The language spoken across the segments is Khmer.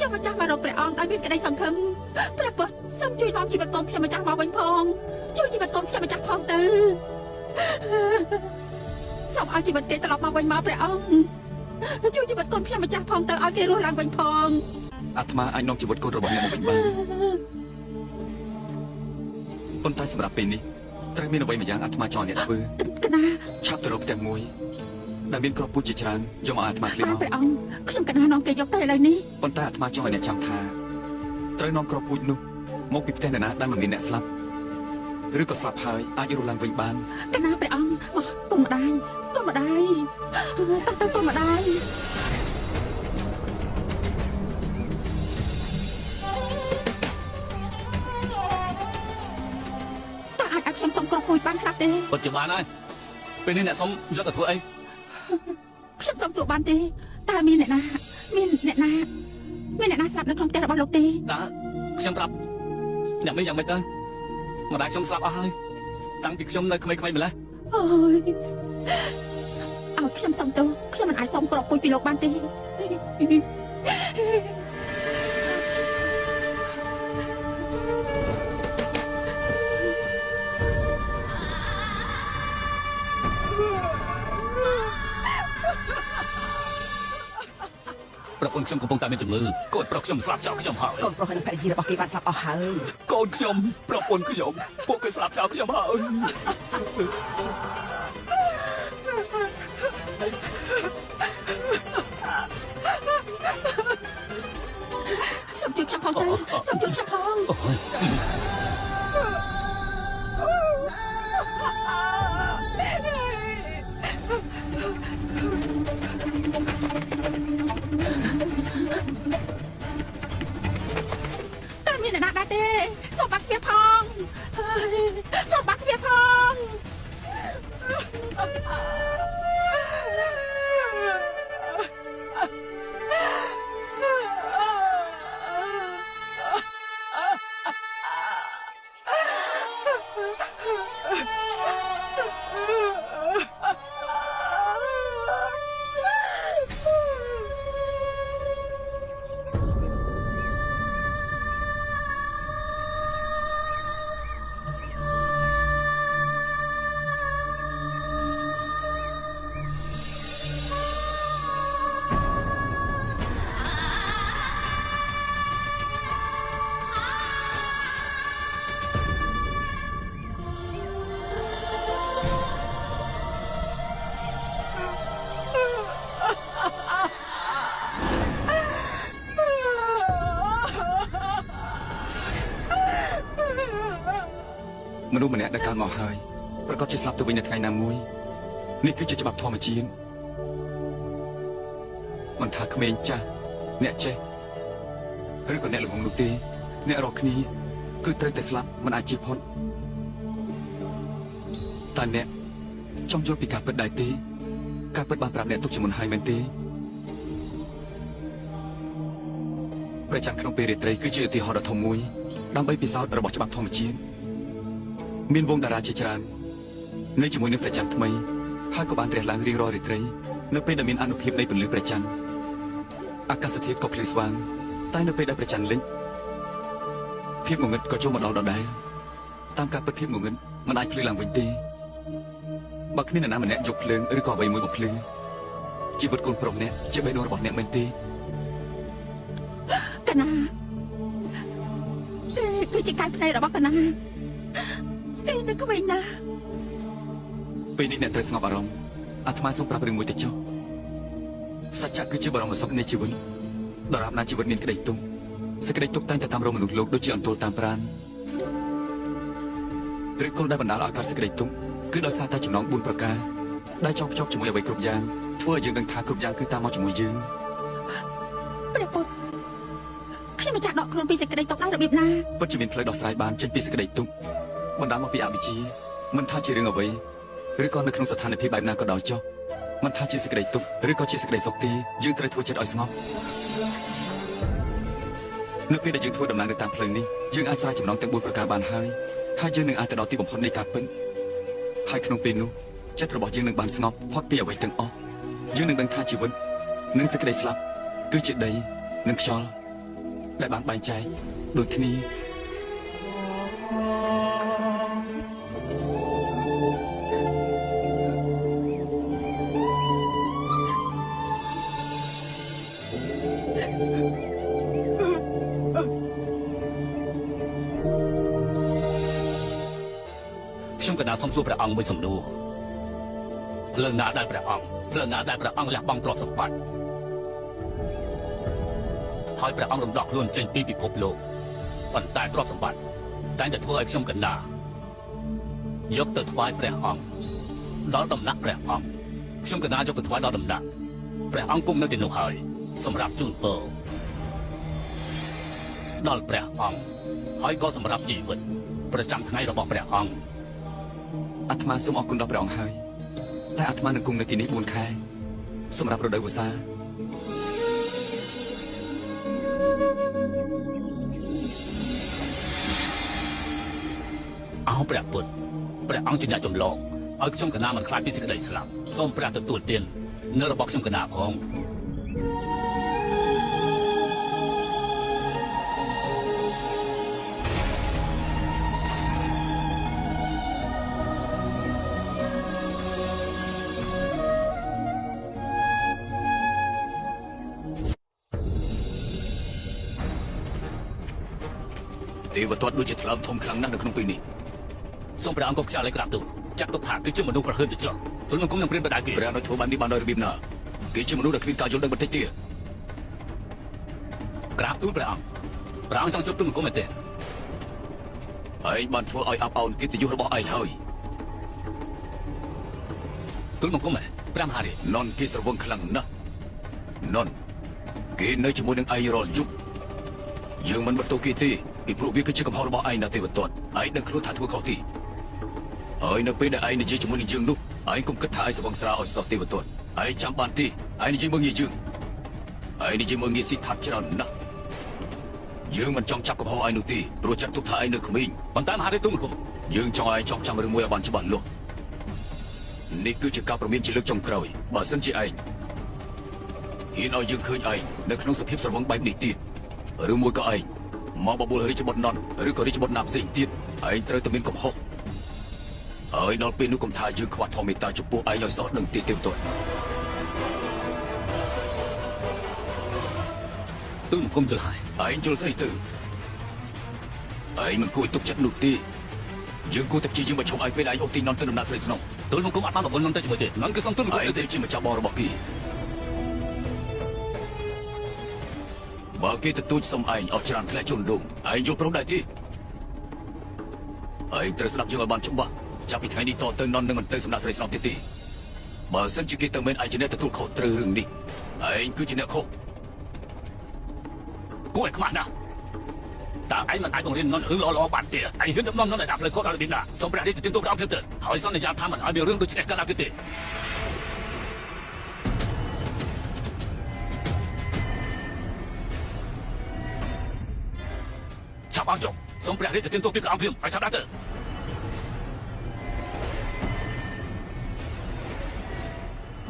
ខ្ញុំម្ចាស់មករកព្រះអង្គដោយមានក្តីសង្ឃឹមព្រះពុទ្ធសូមជួយនាំជីវិតកូនខ្ញុំម្ចាស់មកវិញផងជួយជីវិតកូនខ្ញុំម្ចាស់ផងទៅសូមឲ្យជីវិតគេត្រឡប់មកវិញមកព្រះអង្គជួយជីវិតកូនខ្ញុំម្ចាស់ផងទៅឲ្យគេរស់ឡើងវិញផងអាត្មាអាចនាំជីវិតកូនរបស់អ្នកមកវិញបានប៉ុន្តែសម្រាប់ពេលនេះត្រូវមានអ្វីម្យ៉ាងអាត្មាចង់អ្នកធ្វើកណាឆាប់ទៅរកផ្ទះមួយដែលមានគ្រាប់ពូជជាច្រើនយកមកអាត្មាឃ្លីមកព្រះអង្គខ្ញុំកណានាំគេយកទៅឥឡូវនេះប៉ុន្តែអាត្មាចង់ឲ្យអ្នកចាំថាត្រូវនាំគ្រាប់ពូជនោះមកពីផ្ទះអ្នកណាដែលមិនមានអ្នកស្លាប់ឬក៏ស្លាប់ហើយអាចរស់ឡើងវិញបានកណាព្រះអង្គមកគុំម្ដាយតាទៅគុំម្ដាយតើអាចឲ្យខ្ញុំសុំគ្រាប់ពូជបានខ្លះទេពិតជាបានហើយពេលនេះអ្នកសុំយកទៅធ្វើអីខ្ញុំសុំសួរបានទេតើមានអ្នកណាស្លាប់នៅក្នុងផ្ទះរបស់លោកទេតើខ្ញុំប្រាប់អ្នកមីយ៉ាងម៉េចទៅម្ដាយខ្ញុំស្លាប់អស់ហើយតាំងពីខ្ញុំនៅក្មេងៗម្ល៉េះអូយឲ្យខ្ញុំសុំទោសខ្ញុំមិនអាចសុំគ្រាប់ពូជពីលោកបានទេប្រពន្ធខ្ញុំកំពុងតែមានជំងឺកូនប្រុសខ្ញុំស្លាប់ចោលខ្ញុំហើយកូនប្រុសនិងភរិយារបស់គេបានស្លាប់អស់ហើយកូនខ្ញុំប្រពន្ធខ្ញុំពួកគេស្លាប់ចោលខ្ញុំហើយសុំជួយខ្ញុំផងទៅសុំជួយខ្ញុំផងមានអ្នកណាដែរទេសូមបាក់គ្នាផងសូមបាក់គ្នាផងមនុស្សម្នាក់ដែលកើតមកហើយប្រកាសជាស្លាប់ទៅវិញនៅថ្ងៃណាមួយនេះគឺជាច្បាប់ធម្មជាតិមិនថាក្មេងចាស់អ្នកចេះឬក៏អ្នកល្ងងនោះទេអ្នករកគ្នាគឺត្រូវតែស្លាប់មិនអាចជៀសផុតតែអ្នកចង់យល់ពីការពិតដែរទេការពិតបានប្រាប់អ្នកទុកជាមុនហើយមែនទេព្រះច័ន្ទក្នុងពេលរាត្រីគឺជាឧទាហរណ៍ដ៏ធំមួយដើម្បីពិសោធន៍របស់ច្បាប់ធម្មជាតិមានវងតារាជាច្រើននៅជាមួយនឹងព្រះច័ន្ទថ្មីហើយក៏បានរះឡើងរៀងរាល់រាត្រីនៅពេលដែលមានអនុភាពនៃពន្លឺព្រះច័ន្ទអាកាសធាតុក៏ភ្លឺស្វាងតែនៅពេលដែលព្រះច័ន្ទលិចភាពងងឹតក៏ចូលមកដល់ដដែលតាមការពិតភាពងងឹតមិនអាចភ្លឺឡើងវិញទេបើគ្មានអ្នកណាម្នាក់យកភ្លើងឬក៏អ្វីមួយមកភ្លឺជីវិតកូនប្រុសអ្នកជាបេះដូងរបស់អ្នកមែនទេកណាគឺជាកាយភ្នែករបស់កណាគេនៅក្មេងណាពេលនេះអ្នកត្រូវស្ងប់អារម្មណ៍អាត្មាសូមប្រាប់រឿងមួយទៅចុះសច្ចៈគឺជាបរមសុខនៃជីវិតដរាបណាជីវិតមានក្តីទុក្ខសេចក្តីទុក្ខតែងតែតាមរកមនុស្សលោកដូចជាអន្ទោលតាមប្រាណឬគល់ដែលបណ្ដាលឲ្យកើតសេចក្តីទុក្ខគឺដោយសារតែចំណង4ប្រការដែលចងភ្ជាប់ជាមួយអ្វីគ្រប់យ៉ាងធ្វើឲ្យយើងដឹងថាគ្រប់យ៉ាងគឺតាមមកជាមួយយើងព្រះពុទ្ធខ្ញុំមិនចាក់ដកខ្លួនពីសេចក្តីទុក្ខដល់របៀបណាពិតជាមានផ្លូវដោះស្រាយបានចេញពីសេចក្តីទុក្ខបណ្ដាលមកពីអវិជ្ជាមិនថាជារឿងអ្វីឬក៏នៅក្នុងស្ថានភាពបែបណាក៏ដោយចុះមិនថាជាសេចក្តីទុក្ខឬក៏ជាសេចក្តីសុខទេយើងត្រូវធ្វើចិត្តឲ្យស្ងប់នៅពេលដែលយើងធ្វើដំណើរនៅតាមផ្លូវនេះយើងអាចស្រាយចំណងទាំង4ប្រការបានហើយយើងនឹងអាចទៅដល់ទីបំផុតនៃការពិតហើយក្នុងពេលនោះចិត្តរបស់យើងនឹងបានស្ងប់ផុតពីអ្វីទាំងអស់យើងនឹងដឹងថាជីវិតនិងសេចក្តីស្លាប់គឺជាដីនិងខ្យល់ ដែលបានបែងចែកដូចគ្នាខ្ញុំកណាសុំសួរព្រះអង្គមួយសំណួរផ្លូវណាដែលព្រះអង្គលះបង់ទ្រព្យសម្បត្តិហើយព្រះអង្គរំដោះខ្លួនចេញពីពិភពលោកប៉ុន្តែទ្រព្យសម្បត្តិតែងតែធ្វើឲ្យខ្ញុំកណាយកទៅថ្វាយព្រះអង្គដល់ដំណាក់ព្រះអង្គខ្ញុំកណាយកទៅថ្វាយដល់ដំណាក់ព្រះអង្គគង់នៅទីនោះហើយសម្រាប់ជូនពរដល់ព្រះអង្គហើយក៏សម្រាប់ជីវិតប្រចាំថ្ងៃរបស់ព្រះអង្គ អាត្មាសូមអរគុណដល់ព្រះអង្គហើយតែអាត្មានឹងគង់នៅទីនេះ4ខែសម្រាប់រដូវវស្សាអោព្រះពុទ្ធព្រះអង្គជាអ្នកចម្លងឲ្យខ្ញុំកណាមិនខ្លាចពីសេចក្តីស្លាប់សូមព្រះទទួលទាននៅរបស់ខ្ញុំកណាផងទេវទត្តដូចជាថ្លើមធំខ្លាំងណាស់នៅក្នុងពេលនេះ សូមព្រះអង្គកុំខ្យាល់ឲ្យក្រាបទូលចាត់ទុកថាគឺជាមនុស្សប្រហើនទៅចុះទូលនឹងគុំនឹងព្រៀនបដាគេ ព្រះនៅធ្វើបាននេះបានដោយរបៀបណាគេជាមនុស្សដែលគ្មានការយល់ដឹងបន្តិចទៀត ក្រាបទូលព្រះអង្គចង់ជួបទូលនឹងគុំមែនទេ ឯងបានធ្វើឲ្យអាប់អោនកិត្តិយសរបស់ឯងហើយ ទូលនឹងគុំព្រះមហារាជ នន់គេស្រវឹងខ្លាំងណាស់នន់គេនៅជាមួយនឹងឯងរាល់យប់យើងមិនបន្ទោសគេទេពីព្រោះវាគឺជាកំហុសរបស់ឯងណាទេវទត្តឯងដឹងខ្លួនថាធ្វើខុសទីហើយនៅពេលដែលឯងនិយាយជាមួយនឹងយើងនោះឯងកុំគិតថាឯងស្វឹងស្រាឲ្យសោះទេវទត្តឯងចាំបានទេឯងនិយាយមើលងាយយើងឯងនិយាយមើលងាយស៊ីថាច្រើនណាស់យើងមិនចង់ចាប់កំហុសឯងនោះទេព្រោះចាត់ទុកថាឯងនៅក្មេង ប៉ុន្តែមហារាជទូលនឹងគុំ យើងចង់ឲ្យចង់ចាំរឿងមួយឲ្យបានច្បាស់លាស់នេះគឺជាការប្រមានជាលើកចុងក្រោយបើសិនជាឯងហ៊ានឲ្យយើងឃើញឯងនៅក្នុងសភាពស្រវឹងបែបនេះទៀតឬមួយក៏ឯងមកបបួលរាជបុត្រនន់ឬក៏រាជបុត្រណាផ្សេងទៀតឯងត្រូវតែមានកំហុសហើយដល់ពេលនោះកុំថាយើងខ្វះធម៌មេត្តាចំពោះឯងឲ្យសោះដឹងទៀតទេបន្ទាន់ ទូលនឹងគុំយល់ហើយ ឯងយល់ស្អីទៅឯងមិនគួរទុកចិត្តនោះទេយើងគួរតែព្យាយាមបញ្ឈប់ឲ្យពេលឯងអុកទីនន់ទៅដំណាក់ស្រីស្នង ទូលនឹងគុំអត់បានបបួលនំទៅជាមួយទេនំគឺសុំទូលនឹងគុំ ឯងទៅជាម្ចាស់បងរបស់គេបើគេទទូចសុំឯងអស់ច្រើនធ្លាក់ជន់ដងឯងយល់ព្រមដែរទេឯងត្រូវស្ដាប់យើងឲ្យបានច្បាស់ចាប់ពីថ្ងៃនេះតទៅនន់នឹងមិនទៅសម្រាប់ស្រីស្នងទៀតទេបើសិនជាគេទៅមែនឯងជាអ្នកទទួលខុសត្រូវរឿងនេះឯងគឺជាអ្នកខុស គួរឲ្យខ្មាស់ណាស់តើឯងមិនអាចបង្រៀននន់រឿងល្អៗបានទេឯងហ៊ានដឹកនាំនន់ឲ្យដាក់ផ្លូវខុសដល់របៀបណាសូមព្រះរាជទានទូលព្រះអង្គទៅហើយសន្យាថាមិនឲ្យមានរឿងដូចនេះកើតឡើងទៀតទេចាប់អស់ចុះសូមព្រះរាជទានទូលពីព្រះអង្គឲ្យចាប់ដាក់ទៅ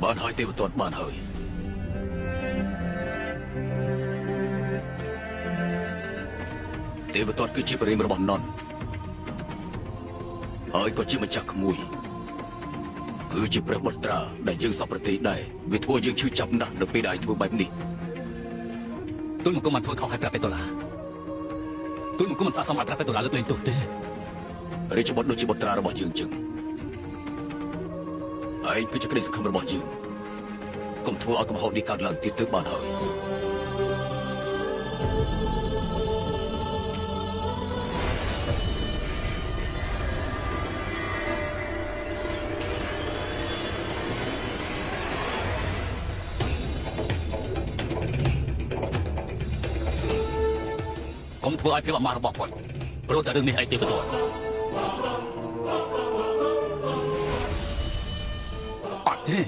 បានហើយទេវទត្តបានហើយទេវទត្តគឺជាបរិមរបស់នន់ហើយក៏ជាម្ចាស់ក្មួយគឺជាព្រះបុត្រាដែលយើងសពប្រតិដែរវាធ្វើយើងឈឺចាប់ណាស់នៅពេលដែលឯងធ្វើបែបនេះ ទូលមកគុំមិនធ្វើខុសឲ្យប្រាប់ពេតុលាទូលមកគុំមិនស័ក្តិសមឲ្យប្រាប់ពេតុលាលើកលែងទោសទេ រាជបុត្រដូចជាបុត្រារបស់យើងចឹងឯងគឺជាក្តីសង្ឃឹមរបស់យើងកុំធ្វើឲ្យកំហុសនេះកើតឡើងទៀតទៅបានហើយ កុំធ្វើឲ្យភាពអាម៉ាស់របស់គាត់ព្រោះតែរឿងនេះឯងទេវទត្តអត់ទេ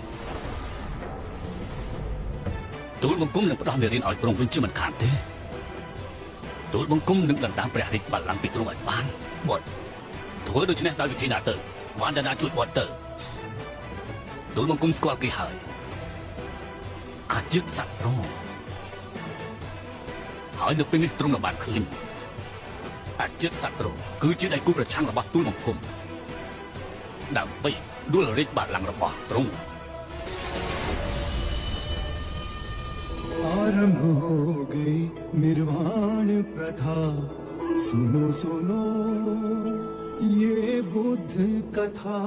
ទូលបង្គំនឹងផ្ដោះមេរៀនឲ្យក្រុងវិញជាមិនខានទេទូលបង្គំនឹងដណ្ដើមព្រះរាជបល្ល័ង្កពីទ្រង់ឲ្យបានបុត្រធ្វើដូច្នេះដោយវិធីណាទៅវណ្ណនាជួយបុត្រទៅទូលបង្គំស្គាល់គេហើយអាចជឹកសាក់ប្រងហ ហើយនៅពេលនេះទ្រង់នឹងបានឃើញអាចិតសត្វទ្រង់គឺជាដៃគូប្រឆាំងរបស់ទូលបង្គំដើម្បីដួលរាជបល្ល័ង្ករបស់ទ្រង់ आरंभ हो गई निर्वाण प्रथा सुनो सुनो ये बुद्ध कथा